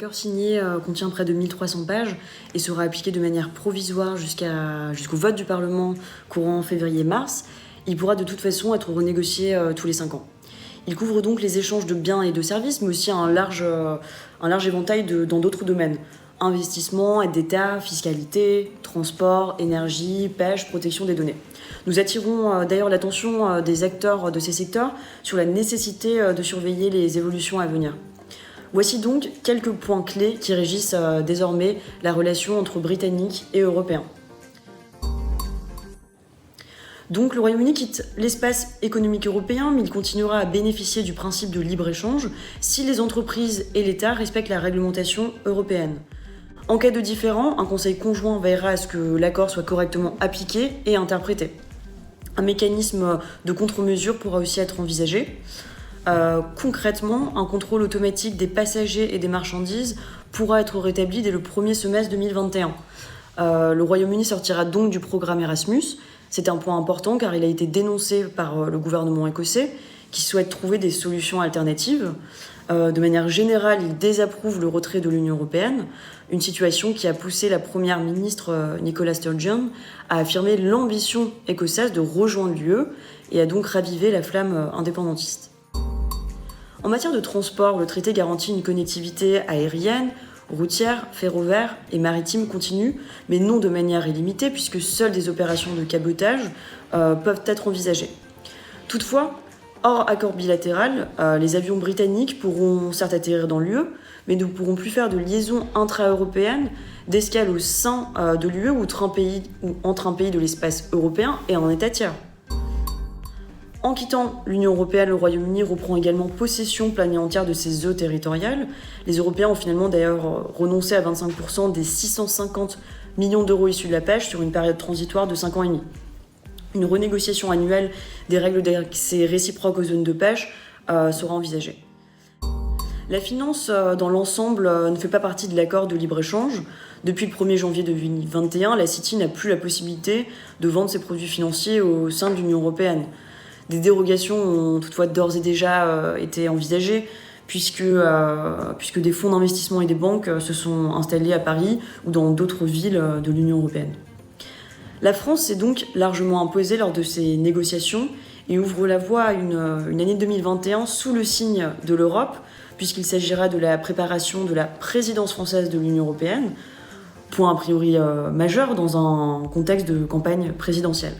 L'accord signé contient près de 1300 pages et sera appliqué de manière provisoire jusqu'au vote du Parlement courant février-mars. Il pourra de toute façon être renégocié tous les 5 ans. Il couvre donc les échanges de biens et de services, mais aussi un large éventail dans d'autres domaines. Investissement, aide d'État, fiscalité, transport, énergie, pêche, protection des données. Nous attirons d'ailleurs l'attention des acteurs de ces secteurs sur la nécessité de surveiller les évolutions à venir. Voici donc quelques points clés qui régissent désormais la relation entre Britanniques et Européens. Donc le Royaume-Uni quitte l'espace économique européen, mais il continuera à bénéficier du principe de libre-échange si les entreprises et l'État respectent la réglementation européenne. En cas de différend, un conseil conjoint veillera à ce que l'accord soit correctement appliqué et interprété. Un mécanisme de contre-mesure pourra aussi être envisagé. Concrètement, un contrôle automatique des passagers et des marchandises pourra être rétabli dès le premier semestre 2021. Le Royaume-Uni sortira donc du programme Erasmus. C'est un point important car il a été dénoncé par le gouvernement écossais qui souhaite trouver des solutions alternatives. De manière générale, il désapprouve le retrait de l'Union européenne, une situation qui a poussé la première ministre Nicola Sturgeon à affirmer l'ambition écossaise de rejoindre l'UE et a donc ravivé la flamme indépendantiste. En matière de transport, le traité garantit une connectivité aérienne, routière, ferroviaire et maritime continue, mais non de manière illimitée puisque seules des opérations de cabotage peuvent être envisagées. Toutefois, hors accord bilatéral, les avions britanniques pourront certes atterrir dans l'UE, mais ne pourront plus faire de liaison intra-européenne, d'escale au sein de l'UE ou entre un pays de l'espace européen et un État tiers. En quittant l'Union européenne, le Royaume-Uni reprend également possession pleine et entière de ses eaux territoriales. Les Européens ont finalement d'ailleurs renoncé à 25% des 650 millions d'euros issus de la pêche sur une période transitoire de 5 ans et demi. Une renégociation annuelle des règles d'accès réciproque aux zones de pêche sera envisagée. La finance, dans l'ensemble, ne fait pas partie de l'accord de libre-échange. Depuis le 1er janvier 2021, la City n'a plus la possibilité de vendre ses produits financiers au sein de l'Union européenne. Des dérogations ont toutefois d'ores et déjà été envisagées, puisque des fonds d'investissement et des banques se sont installés à Paris ou dans d'autres villes de l'Union européenne. La France s'est donc largement imposée lors de ces négociations et ouvre la voie à une année 2021 sous le signe de l'Europe, puisqu'il s'agira de la préparation de la présidence française de l'Union européenne, point a priori majeur dans un contexte de campagne présidentielle.